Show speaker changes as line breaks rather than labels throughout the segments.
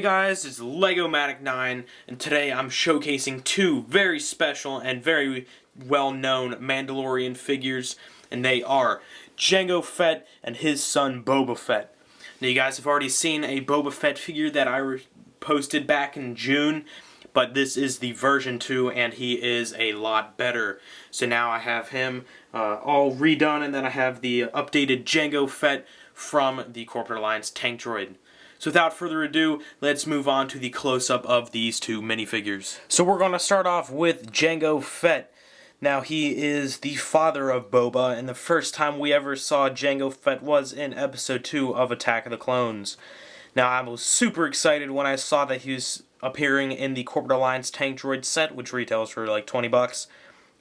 Hey guys, it's Legomatic9, and today I'm showcasing two very special and very well-known Mandalorian figures, and they are Jango Fett and his son Boba Fett. Now you guys have already seen a Boba Fett figure that I posted back in June, but this is the version 2 and he is a lot better. So now I have him all redone, and then I have the updated Jango Fett from the Corporate Alliance Tank Droid. So without further ado, let's move on to the close-up of these two minifigures. So we're going to start off with Jango Fett. Now he is the father of Boba, and the first time we ever saw Jango Fett was in Episode 2 of Attack of the Clones. Now I was super excited when I saw that he was appearing in the Corporate Alliance Tank Droid set, which retails for like 20 bucks.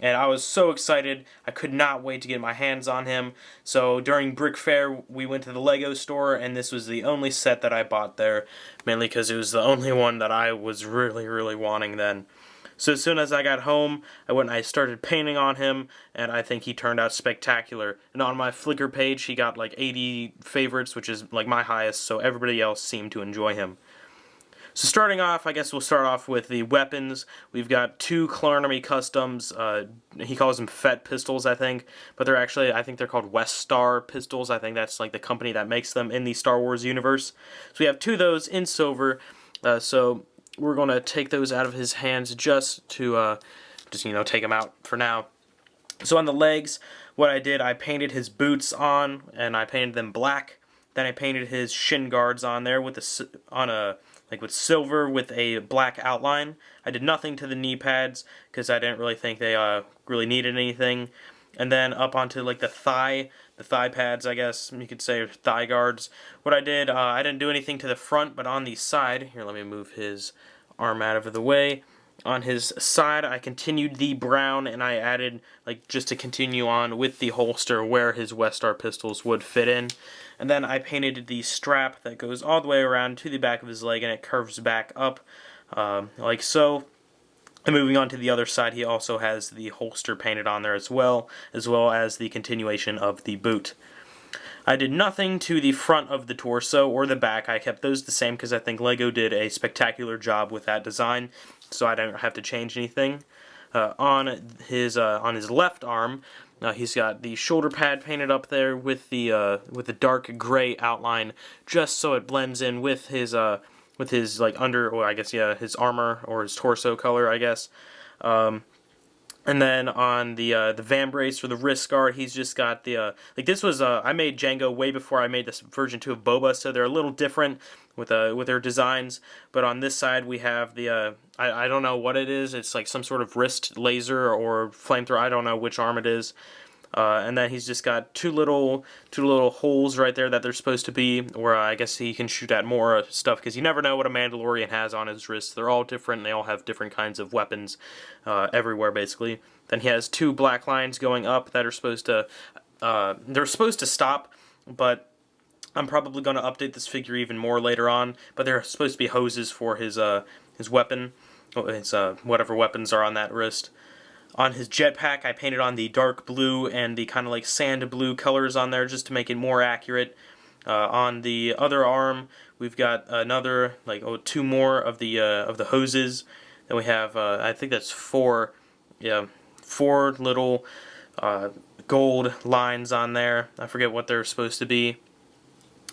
And I was so excited, I could not wait to get my hands on him. So during Brick Fair, we went to the Lego store, and this was the only set that I bought there, mainly because it was the only one that I was really wanting then. So as soon as I got home, I went and I started painting on him, and I think he turned out spectacular. And on my Flickr page, he got like 80 favorites, which is like my highest, so everybody else seemed to enjoy him. So starting off, I guess we'll start off with the weapons. We've got two Clone Army Customs, he calls them Fett pistols, I think, but they're actually, I think they're called West Star pistols. I think that's like the company that makes them in the Star Wars universe. So we have two of those in silver, so we're going to take those out of his hands just to, take them out for now. So on the legs, what I did, I painted his boots on, and I painted them black. Then I painted his shin guards on there with with silver with a black outline. I did nothing to the knee pads because I didn't really think they really needed anything. And then up onto like the thigh pads, I guess you could say, or thigh guards. What I did, I didn't do anything to the front, but on the side, here, let me move his arm out of the way. On his side, I continued the brown, and I added, like, just to continue on with the holster where his West Star pistols would fit in. And then I painted the strap that goes all the way around to the back of his leg, and it curves back up, like so. And moving on to the other side, he also has the holster painted on there as well as the continuation of the boot. I did nothing to the front of the torso or the back. I kept those the same because I think Lego did a spectacular job with that design, so I don't have to change anything. On his left arm, he's got the shoulder pad painted up there with the dark gray outline, just so it blends in with his like his armor or his torso color, I guess. And then on the van brace or the wrist guard, he's just got the this was I made Jango way before I made this version 2 of Boba, so they're a little different with their designs. But on this side we have the I don't know what it is. It's like some sort of wrist laser or flamethrower. I don't know which arm it is. And then he's just got two little holes right there that they're supposed to be, where I guess he can shoot at more stuff, because you never know what a Mandalorian has on his wrists. They're all different, and they all have different kinds of weapons everywhere, basically. Then he has two black lines going up that are supposed to, they're supposed to stop, but I'm probably going to update this figure even more later on, but they're supposed to be hoses for his weapon, his whatever weapons are on that wrist. On his jetpack, I painted on the dark blue and the kind of like sand blue colors on there just to make it more accurate. On the other arm, we've got another, two more of the hoses. Then we have, I think that's four little gold lines on there. I forget what they're supposed to be.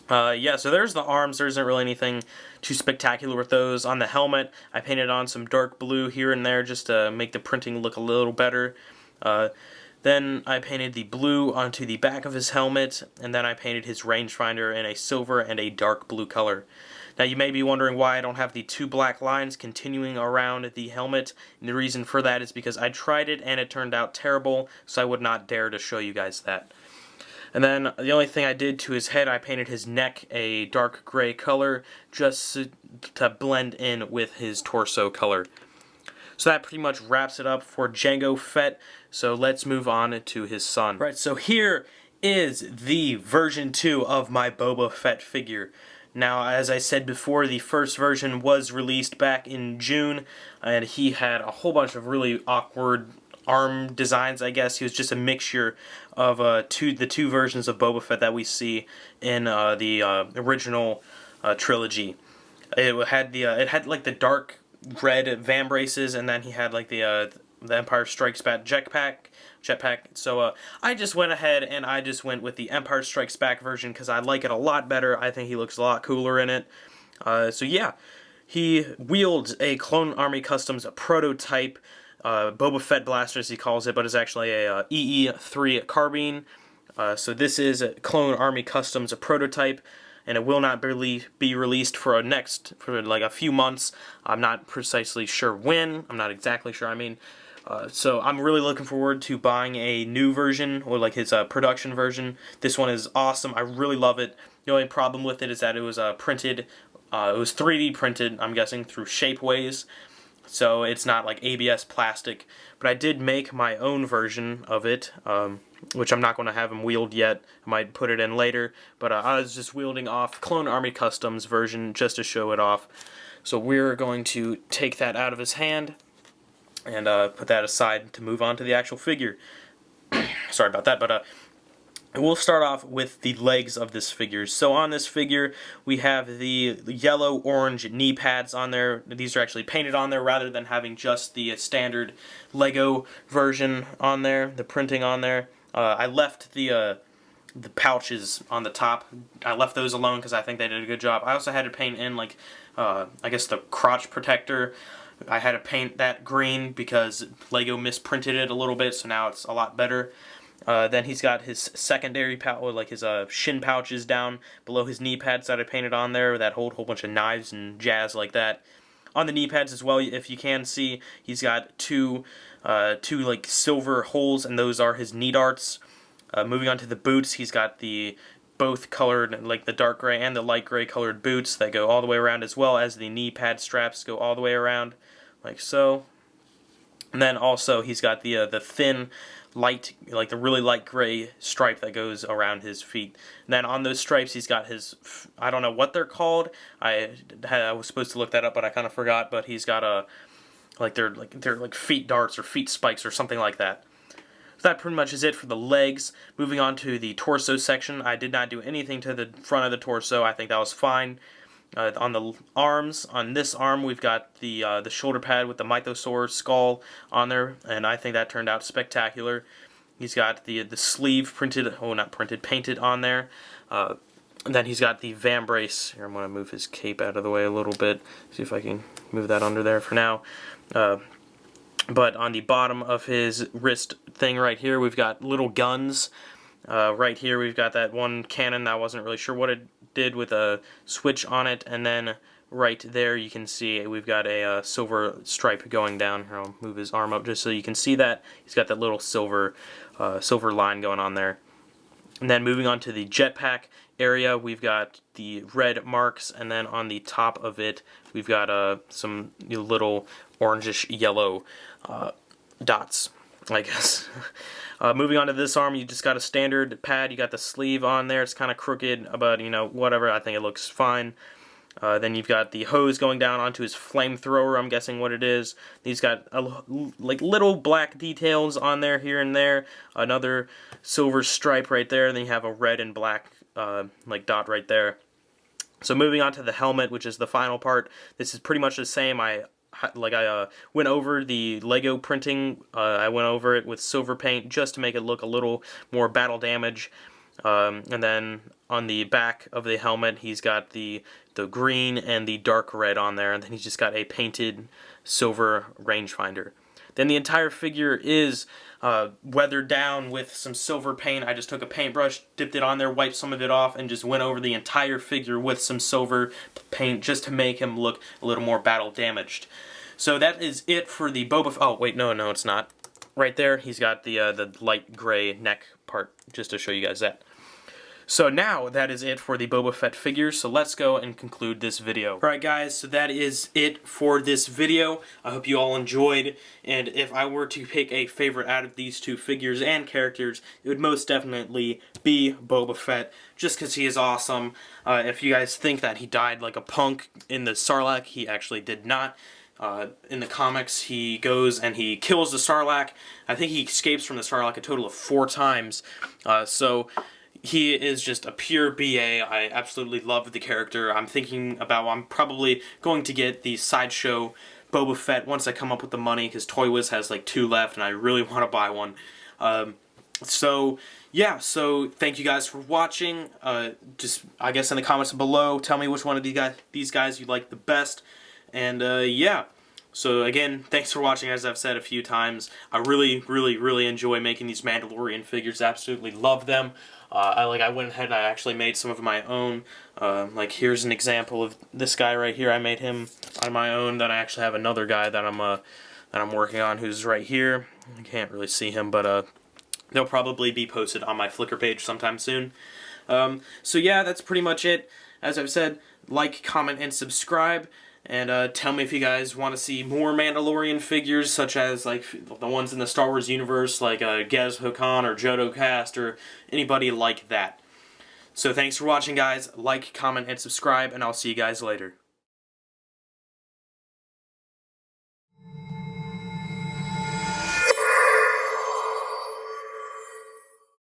So there's the arms. There isn't really anything too spectacular with those. On the helmet, I painted on some dark blue here and there just to make the printing look a little better. Then I painted the blue onto the back of his helmet, and then I painted his rangefinder in a silver and a dark blue color. Now you may be wondering why I don't have the two black lines continuing around the helmet, and the reason for that is because I tried it and it turned out terrible, so I would not dare to show you guys that. And then the only thing I did to his head, I painted his neck a dark gray color just to blend in with his torso color. So that pretty much wraps it up for Jango Fett. So let's move on to his son. Right, so here is the version 2 of my Boba Fett figure. Now, as I said before, the first version was released back in June, and he had a whole bunch of really awkward arm designs, I guess. He was just a mixture of the two versions of Boba Fett that we see in the original trilogy. It had like the dark red van braces, and then he had like the Empire Strikes Back jetpack. So I just went ahead and I just went with the Empire Strikes Back version because I like it a lot better. I think he looks a lot cooler in it. So yeah, he wields a Clone Army Customs prototype Boba Fett blaster, as he calls it, but it's actually a EE3 carbine. So this is a Clone Army Customs prototype, and it will not be released for like a few months. I'm not precisely sure when. I'm not exactly sure. So I'm really looking forward to buying a new version, or like his production version. This one is awesome. I really love it. The only problem with it is that it was printed. It was 3D printed, I'm guessing, through Shapeways. So it's not like ABS plastic, but I did make my own version of it, which I'm not going to have him wield yet. I might put it in later, but I was just wielding off Clone Army Customs version just to show it off. So we're going to take that out of his hand and put that aside to move on to the actual figure. Sorry about that, but we'll start off with the legs of this figure. So on this figure, we have the yellow-orange knee pads on there. These are actually painted on there rather than having just the standard Lego version on there, the printing on there. I left the pouches on the top. I left those alone because I think they did a good job. I also had to paint in, like, I guess the crotch protector. I had to paint that green because Lego misprinted it a little bit, so now it's a lot better. Then he's got his secondary pouch, like his shin pouches down below his knee pads that I painted on there that hold a whole bunch of knives and jazz like that. On the knee pads as well, if you can see, he's got two like silver holes, and those are his knee darts. Moving on to the boots, he's got the both colored, like the dark gray and the light gray colored boots that go all the way around, as well as the knee pad straps go all the way around, like so. And then also he's got the thin light, like the really light gray stripe that goes around his feet. And then on those stripes he's got his, I don't know what they're called. I was supposed to look that up, but I kind of forgot. But he's got they're like feet darts or feet spikes or something like that. So that pretty much is it for the legs. Moving on to the torso section, I did not do anything to the front of the torso. I think that was fine. On the arms, on this arm, we've got the shoulder pad with the Mythosaur skull on there, and I think that turned out spectacular. He's got the sleeve painted on there. And then he's got the van brace. Here, I'm going to move his cape out of the way a little bit. See if I can move that under there for now. But on the bottom of his wrist thing right here, we've got little guns. Right here, we've got that one cannon. I wasn't really sure what it did with a switch on it, and then right there you can see we've got a silver stripe going down. Here, I'll move his arm up just so you can see that. He's got that little silver line going on there. And then moving on to the jetpack area, we've got the red marks, and then on the top of it we've got some little orangish yellow dots, I guess. Moving on to this arm, you just got a standard pad. You got the sleeve on there. It's kind of crooked, but you know, whatever. I think it looks fine. Then you've got the hose going down onto his flamethrower. I'm guessing what it is. He's got like little black details on there here and there. Another silver stripe right there. And then you have a red and black like dot right there. So moving on to the helmet, which is the final part. This is pretty much the same. I went over the Lego printing. I went over it with silver paint just to make it look a little more battle damage. And then on the back of the helmet, he's got the green and the dark red on there, and then he's just got a painted silver rangefinder. Then the entire figure is weathered down with some silver paint. I just took a paintbrush, dipped it on there, wiped some of it off, and just went over the entire figure with some silver paint just to make him look a little more battle damaged. So that is it for the Boba Fett. Oh, wait, no, it's not. Right there, he's got the light gray neck part, just to show you guys that. So now, that is it for the Boba Fett figures, so let's go and conclude this video. Alright guys, so that is it for this video. I hope you all enjoyed, and if I were to pick a favorite out of these two figures and characters, it would most definitely be Boba Fett, just because he is awesome. If you guys think that he died like a punk in the Sarlacc, he actually did not. In the comics, he goes and he kills the Sarlacc. I think he escapes from the Sarlacc a total of 4 times, so he is just a pure BA. I absolutely love the character. I'm probably going to get the Sideshow Boba Fett once I come up with the money, because Toy Wiz has like 2 left and I really want to buy one. So yeah, so thank you guys for watching. Just, I guess, in the comments below, tell me which one of these guys you like the best. And yeah. So again, thanks for watching. As I've said a few times, I really enjoy making these Mandalorian figures. Absolutely love them. I went ahead and I actually made some of my own. Like, here's an example of this guy right here. I made him on my own. Then I actually have another guy that I'm working on, who's right here. You can't really see him, but they'll probably be posted on my Flickr page sometime soon. So yeah, that's pretty much it. As I've said, like, comment, and subscribe. And tell me if you guys want to see more Mandalorian figures, such as like the ones in the Star Wars universe, like Gez Hakan or Jodo Cast, or anybody like that. So thanks for watching, guys. Like, comment, and subscribe, and I'll see you guys later.